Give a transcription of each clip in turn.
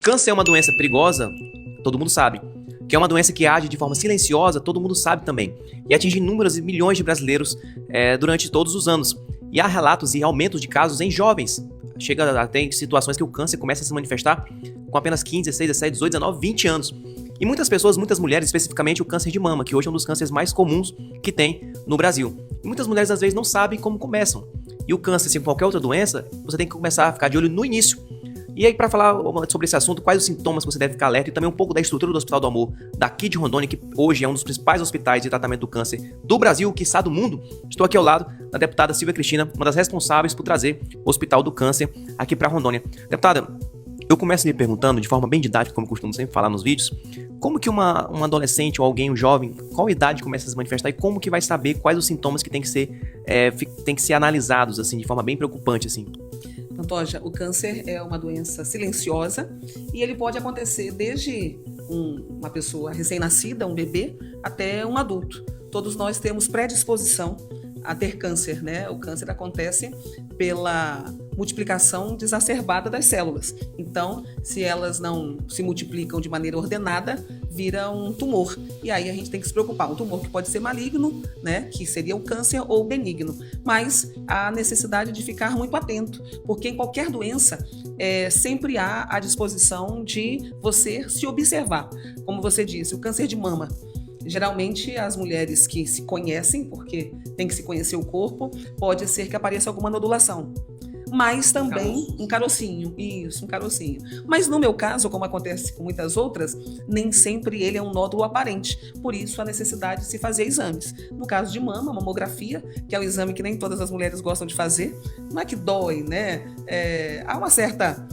Câncer é uma doença perigosa, todo mundo sabe. Que é uma doença que age de forma silenciosa, todo mundo sabe também. E atinge inúmeros e milhões de brasileiros durante todos os anos. E há relatos e aumentos de casos em jovens. Chega até em situações que o câncer começa a se manifestar com apenas 15, 16, 17, 18, 19, 20 anos. E muitas pessoas, muitas mulheres, especificamente o câncer de mama, que hoje é um dos cânceres mais comuns que tem no Brasil. E muitas mulheres às vezes não sabem como começam. E o câncer, assim, qualquer outra doença, você tem que começar a ficar de olho no início. E aí, para falar sobre esse assunto, quais os sintomas que você deve ficar alerta e também um pouco da estrutura do Hospital do Amor daqui de Rondônia, que hoje é um dos principais hospitais de tratamento do câncer do Brasil, quiçá do mundo, estou aqui ao lado da deputada Silvia Cristina, uma das responsáveis por trazer o Hospital do Câncer aqui para Rondônia. Deputada, eu começo me perguntando, de forma bem didática, como eu costumo sempre falar nos vídeos, como que uma adolescente ou alguém, um jovem, qual idade começa a se manifestar e como que vai saber quais os sintomas que tem que ser analisados, assim, de forma bem preocupante, assim? Pantoja, o câncer é uma doença silenciosa e ele pode acontecer desde uma pessoa recém-nascida, um bebê, até um adulto. Todos nós temos predisposição a ter câncer, né? O câncer acontece pela multiplicação desacerbada das células. Então, se elas não se multiplicam de maneira ordenada, vira um tumor. E aí a gente tem que se preocupar. Um tumor que pode ser maligno, né? Que seria o câncer, ou benigno. Mas há necessidade de ficar muito atento, porque em qualquer doença sempre há a disposição de você se observar. Como você disse, o câncer de mama. Geralmente, as mulheres que se conhecem, porque tem que se conhecer o corpo, pode ser que apareça alguma nodulação. Mas também um carocinho. Isso, um carocinho. Mas no meu caso, como acontece com muitas outras, nem sempre ele é um nódulo aparente. Por isso, a necessidade de se fazer exames. No caso de mama, mamografia, que é o exame que nem todas as mulheres gostam de fazer. Não é que dói, né? Há uma certa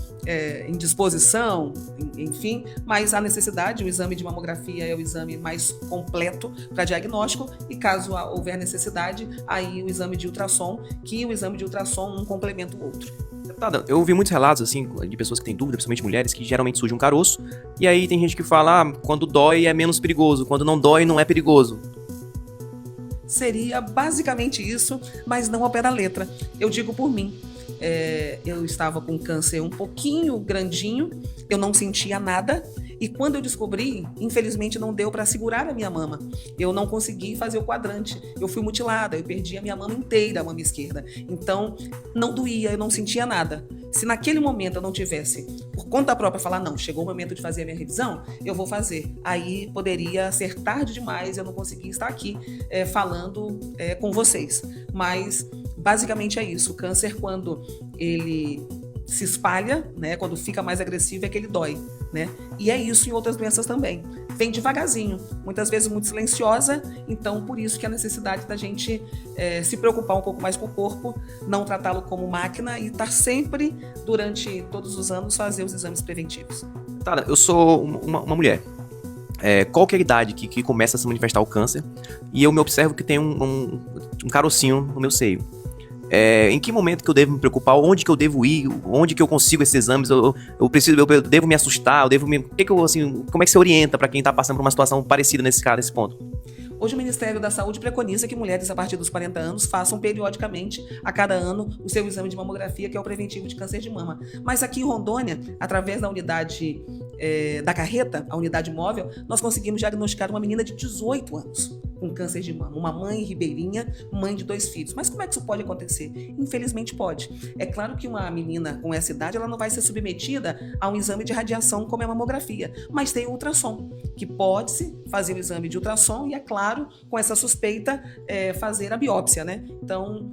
indisposição, enfim, mas a necessidade, o exame de mamografia é o exame mais completo para diagnóstico e caso houver necessidade, aí o exame de ultrassom, que o exame de ultrassom um complementa o outro. Deputada, eu ouvi muitos relatos, assim, de pessoas que têm dúvida, principalmente mulheres, que geralmente surge um caroço, e aí tem gente que fala, quando dói é menos perigoso, quando não dói não é perigoso. Seria basicamente isso, mas não ao pé da letra. Eu digo por mim. Eu estava com câncer um pouquinho grandinho, eu não sentia nada e quando eu descobri, infelizmente não deu para segurar a minha mama. Eu não consegui fazer o quadrante, eu fui mutilada, eu perdi a minha mama inteira, a mama esquerda. Então não doía, eu não sentia nada. Se naquele momento eu não tivesse, por conta própria, falar, não, chegou o momento de fazer a minha revisão, eu vou fazer. Aí poderia ser tarde demais, eu não conseguia estar aqui falando com vocês. Mas basicamente é isso. O câncer, quando ele se espalha, né, quando fica mais agressivo, é que ele dói, né? E é isso em outras doenças também. Vem devagarzinho, muitas vezes muito silenciosa, então por isso que a necessidade da gente se preocupar um pouco mais com o corpo, não tratá-lo como máquina e estar sempre, durante todos os anos, fazer os exames preventivos. Tá, eu sou uma mulher. Qual que é a idade que começa a se manifestar o câncer? E eu me observo que tem um carocinho no meu seio. Em que momento que eu devo me preocupar? Onde que eu devo ir? Onde que eu consigo esses exames? Eu devo me assustar? Como é que você orienta para quem está passando por uma situação parecida nesse ponto? Hoje o Ministério da Saúde preconiza que mulheres a partir dos 40 anos façam periodicamente, a cada ano, o seu exame de mamografia, que é o preventivo de câncer de mama. Mas aqui em Rondônia, através da unidade da carreta, a unidade móvel, nós conseguimos diagnosticar uma menina de 18 anos com câncer de mama. Uma mãe ribeirinha, mãe de 2 filhos. Mas como é que isso pode acontecer? Infelizmente pode. É claro que uma menina com essa idade, ela não vai ser submetida a um exame de radiação como é a mamografia, mas tem o ultrassom, que pode-se fazer o exame de ultrassom e, é claro, com essa suspeita, fazer a biópsia, né? Então,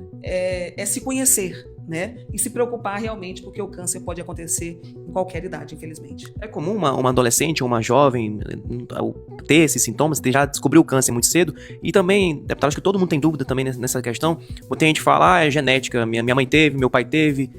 se conhecer, né? E se preocupar realmente, porque o câncer pode acontecer em qualquer idade, infelizmente. É comum uma adolescente ou uma jovem ter esses sintomas, já descobriu o câncer muito cedo? E também, deputado, acho que todo mundo tem dúvida também nessa questão. Tem gente que fala, é genética, minha mãe teve, meu pai teve,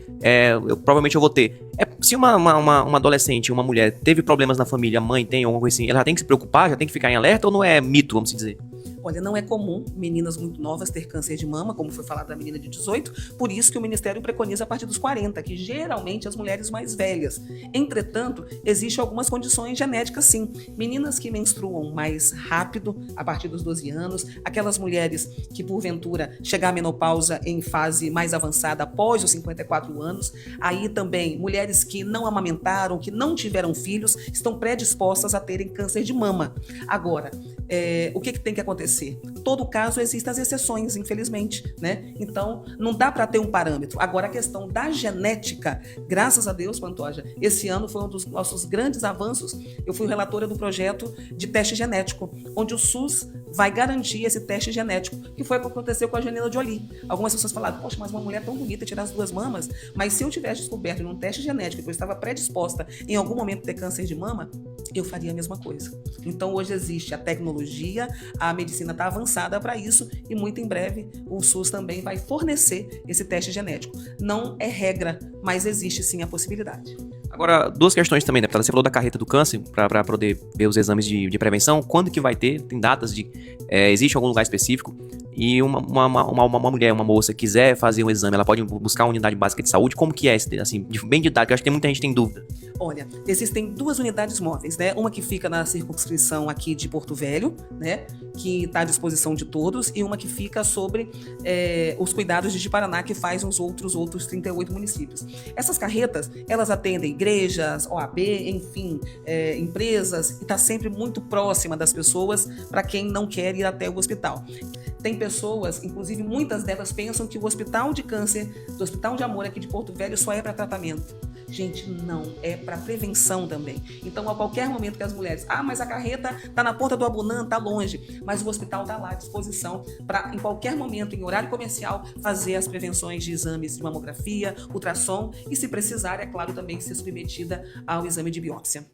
provavelmente eu vou ter. Se uma adolescente, uma mulher, teve problemas na família, a mãe tem alguma coisa assim, ela já tem que se preocupar, já tem que ficar em alerta ou não é mito, vamos dizer? Olha, não é comum meninas muito novas ter câncer de mama, como foi falado da menina de 18, por isso que o Ministério preconiza a partir dos 40, que geralmente as mulheres mais velhas. Entretanto, existem algumas condições genéticas sim. Meninas que menstruam mais rápido, a partir dos 12 anos, aquelas mulheres que porventura chegar à menopausa em fase mais avançada após os 54 anos, aí também mulheres que não amamentaram, que não tiveram filhos, estão predispostas a terem câncer de mama. Agora, o que tem que acontecer? Todo caso existem as exceções, infelizmente, né? Então, não dá para ter um parâmetro. Agora, a questão da genética, graças a Deus, Pantoja, esse ano foi um dos nossos grandes avanços. Eu fui relatora do projeto de teste genético, onde o SUS vai garantir esse teste genético, que foi o que aconteceu com a Angelina Jolie. Algumas pessoas falaram, poxa, mas uma mulher tão bonita tirar as 2 mamas, mas se eu tivesse descoberto em um teste genético que eu estava predisposta em algum momento a ter câncer de mama, eu faria a mesma coisa. Então, hoje existe a tecnologia, a medicina está avançada para isso e muito em breve o SUS também vai fornecer esse teste genético. Não é regra, mas existe sim a possibilidade. Agora, 2 questões também, deputada. Você falou da carreta do câncer, para poder ver os exames de prevenção. Quando que vai ter? Tem datas de... existe algum lugar específico? E uma mulher, uma moça, quiser fazer um exame, ela pode buscar uma unidade básica de saúde? Como que é, assim, bem didático? Eu acho que muita gente tem dúvida. Olha, existem 2 unidades móveis, né? Uma que fica na circunscrição aqui de Porto Velho, né? Que está à disposição de todos, e uma que fica sobre os cuidados de Paraná, que faz os outros 38 municípios. Essas carretas, elas atendem igrejas, OAB, enfim, empresas, e está sempre muito próxima das pessoas para quem não quer ir até o hospital. Tem pessoas, inclusive muitas delas pensam que o hospital de câncer, do Hospital de Amor aqui de Porto Velho só é para tratamento. Gente, não, é para prevenção também. Então, a qualquer momento que as mulheres, mas a carreta está na porta do Abunã, está longe, mas o hospital está lá à disposição para, em qualquer momento, em horário comercial, fazer as prevenções de exames de mamografia, ultrassom e, se precisar, é claro, também ser submetida ao exame de biópsia.